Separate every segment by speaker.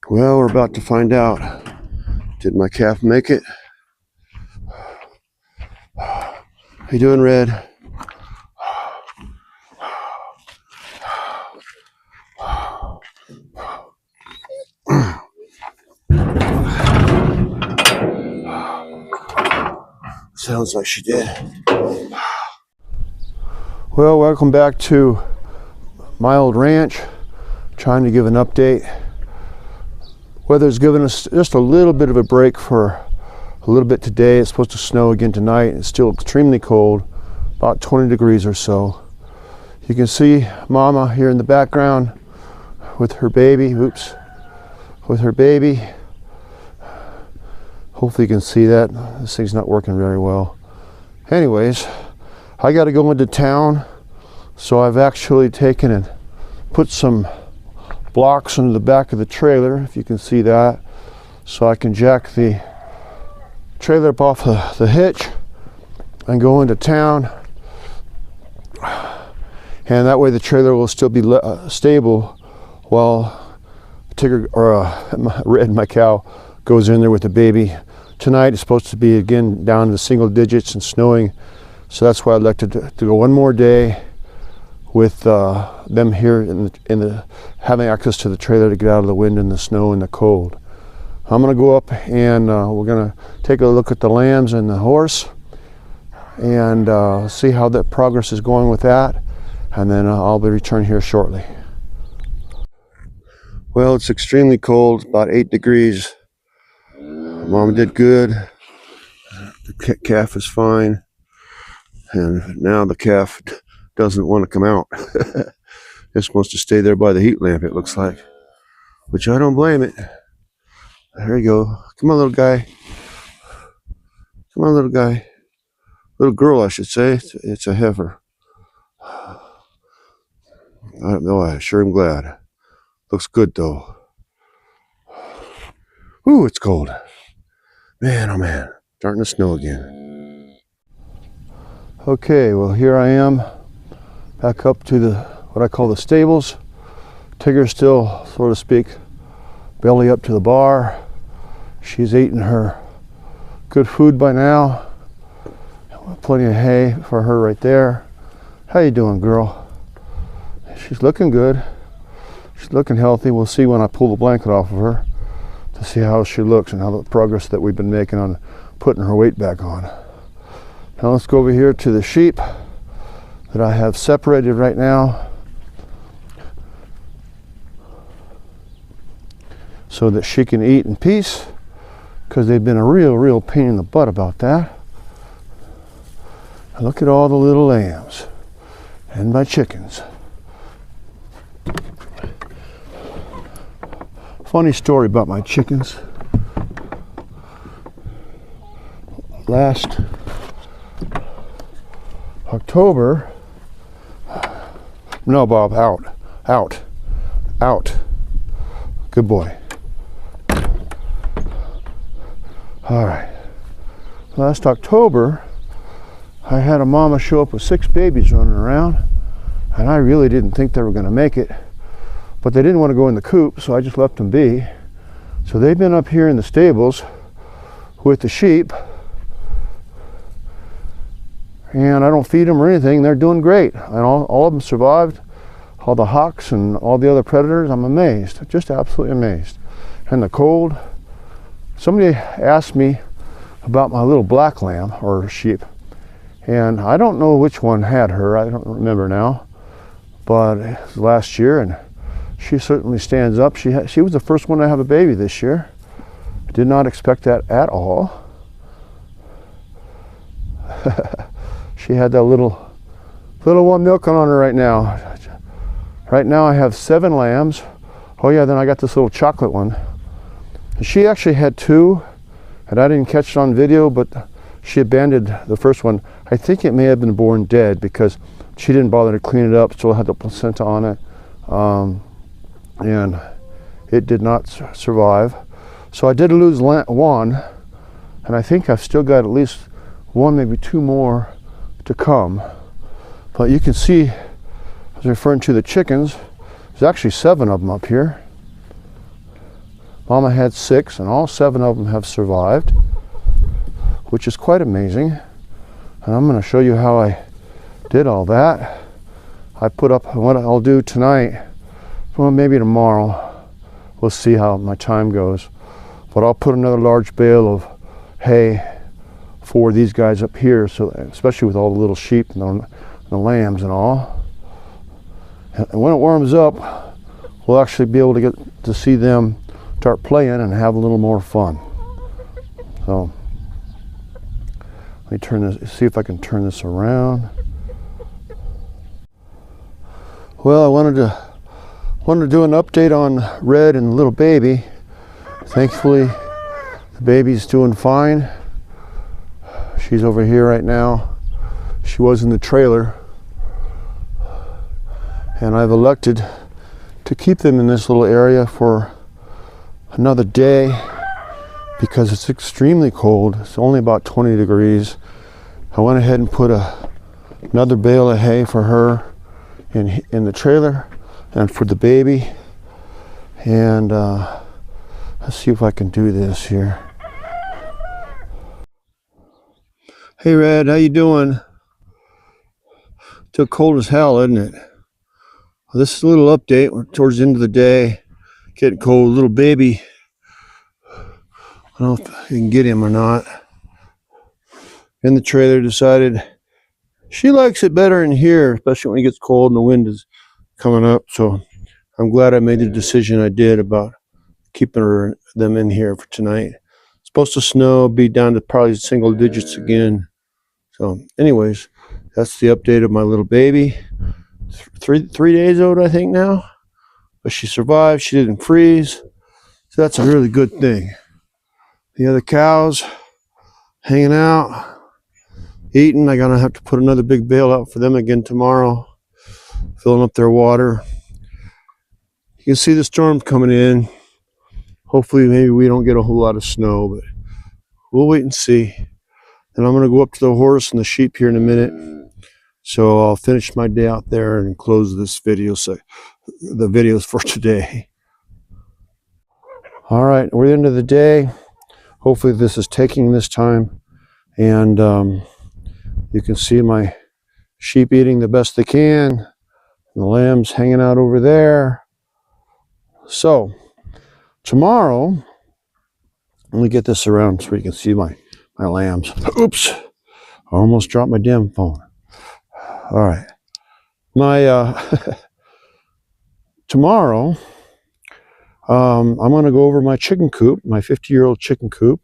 Speaker 1: Well, we're about to find out. Did my calf make it? How you doing, Red? Sounds like she did. Well, welcome back to my old ranch. Trying to give an update. Weather's given us just a little bit of a break for a little bit today. It's supposed to snow again tonight. It's still extremely cold, about 20 degrees or so. You can see Mama here in the background with her baby. Oops. With her baby. Hopefully you can see that. This thing's not working very well. Anyways, I got to go into town, so I've actually taken and put some blocks into the back of the trailer, if you can see that, so I can jack the trailer up off the hitch and go into town, and that way the trailer will still be stable while Tigger, or Red, my cow, goes in there with the baby. Tonight it's supposed to be again down to single digits and snowing, so that's why I'd like to go one more day with them here in the having access to the trailer to get out of the wind and the snow and the cold. I'm gonna go up and we're gonna take a look at the lambs and the horse and see how that progress is going with that, and then I'll be returning here shortly. Well, it's extremely cold, about 8 degrees. Mom did good. The calf is fine, and now the calf doesn't want to come out. It's supposed to stay there by the heat lamp, it looks like, which I don't blame it. There you go. Come on, little guy. Come on, little guy. Little girl, I should say. It's a heifer. I don't know. I sure am glad. Looks good though. Ooh, it's cold. Man, oh man. Starting to snow again. Okay, well here I am. Back up to what I call the stables. Tigger's still, so to speak, belly up to the bar. She's eating her good food by now. Plenty of hay for her right there. How you doing, girl? She's looking good. She's looking healthy. We'll see when I pull the blanket off of her to see how she looks and how the progress that we've been making on putting her weight back on. Now let's go over here to the sheep that I have separated right now so that she can eat in peace, because they've been a real pain in the butt about that. And look at all the little lambs and my chickens. Funny story about my chickens. Last October, no, Bob, out. Good boy. All right. Last October, I had a mama show up with 6 babies running around, and I really didn't think they were going to make it, but they didn't want to go in the coop, so I just left them be. So they've been up here in the stables with the sheep, and I don't feed them or anything. They're doing great, and all of them survived. All the hawks and all the other predators. I'm amazed, just absolutely amazed. And the cold. Somebody asked me about my little black lamb or sheep, and I don't know which one had her. I don't remember now, but it was last year, and she certainly stands up. She was the first one to have a baby this year. I did not expect that at all. She had that little one milking on her right now. Right now I have 7 lambs. Oh yeah, then I got this little chocolate one. She actually had 2, and I didn't catch it on video, but she abandoned the first one. I think it may have been born dead because she didn't bother to clean it up, still had the placenta on it. And it did not survive. So I did lose one, and I think I've still got at least 1, maybe 2 more to come. But you can see, I was referring to the chickens, there's actually 7 of them up here. Mama had 6, and all 7 of them have survived, which is quite amazing. And I'm going to show you how I did all that. I put up what I'll do tonight, well, maybe tomorrow. We'll see how my time goes. But I'll put another large bale of hay for these guys up here, so especially with all the little sheep and the lambs and all. And when it warms up, we'll actually be able to get to see them start playing and have a little more fun. So let me turn this, see if I can turn this around. Well, I wanted to do an update on Red and the little baby. Thankfully, the baby's doing fine. She's over here right now. She was in the trailer. And I've elected to keep them in this little area for another day because it's extremely cold. It's only about 20 degrees. I went ahead and put another bale of hay for her in the trailer and for the baby. And let's see if I can do this here. Hey Red, how you doing? Still cold as hell, isn't it? Well, this is a little update. We're towards the end of the day. Getting cold. Little baby. I don't know if you can get him or not. In the trailer, decided she likes it better in here, especially when it gets cold and the wind is coming up. So I'm glad I made the decision I did about keeping them in here for tonight. It's supposed to snow, be down to probably single digits again. So anyways, that's the update of my little baby. Three days old, I think now. But she survived. She didn't freeze. So that's a really good thing. The other cows hanging out, eating. I'm gonna have to put another big bale out for them again tomorrow, filling up their water. You can see the storm coming in. Hopefully maybe we don't get a whole lot of snow, but we'll wait and see. And I'm gonna go up to the horse and the sheep here in a minute. So I'll finish my day out there and close this video, so the videos for today. All right, we're at the end of the day. Hopefully this is taking this time. And you can see my sheep eating the best they can. And the lambs hanging out over there. So tomorrow, let me get this around so you can see my lambs. Oops, I almost dropped my damn phone. All right, tomorrow, I'm going to go over my chicken coop, my 50-year-old chicken coop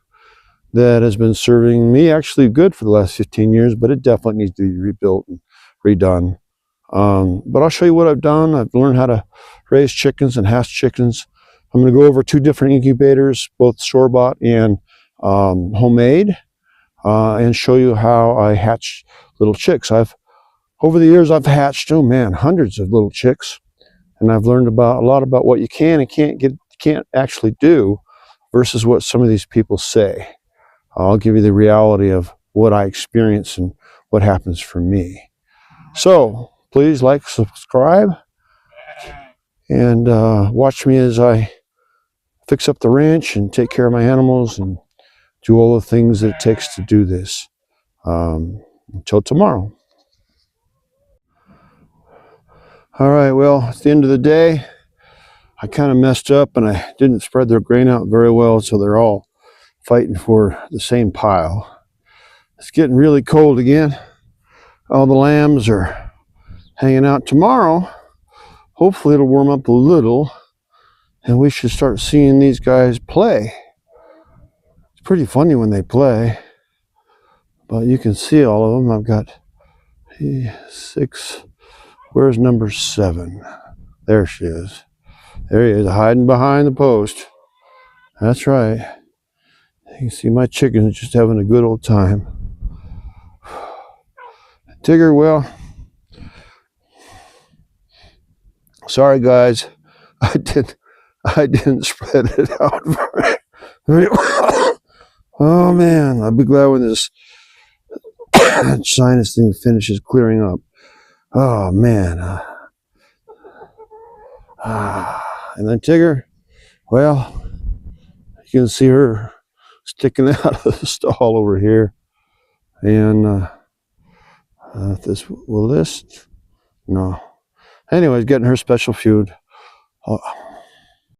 Speaker 1: that has been serving me actually good for the last 15 years, but it definitely needs to be rebuilt and redone. But I'll show you what I've done. I've learned how to raise chickens and hatch chickens. I'm going to go over 2 different incubators, both store-bought and homemade, and show you how I hatch little chicks. Over the years, I've hatched, oh man, hundreds of little chicks, and I've learned a lot about what you can and can't actually do versus what some of these people say. I'll give you the reality of what I experience and what happens for me. So please like, subscribe, and watch me as I fix up the ranch and take care of my animals and do all the things that it takes to do this. Until tomorrow. All right, well, it's the end of the day. I kind of messed up and I didn't spread their grain out very well, so they're all fighting for the same pile. It's getting really cold again. All the lambs are hanging out. Tomorrow, hopefully it'll warm up a little and we should start seeing these guys play. It's pretty funny when they play, but you can see all of them. I've got 6. Where's number 7? There she is. There he is, hiding behind the post. That's right. You can see my chickens just having a good old time. Tigger, well, sorry guys, I didn't spread it out very well. Oh man, I'll be glad when this sinus thing finishes clearing up. Oh man. And then Tigger, well, You can see her sticking out of the stall over here. And will this? No. Anyways, getting her special food.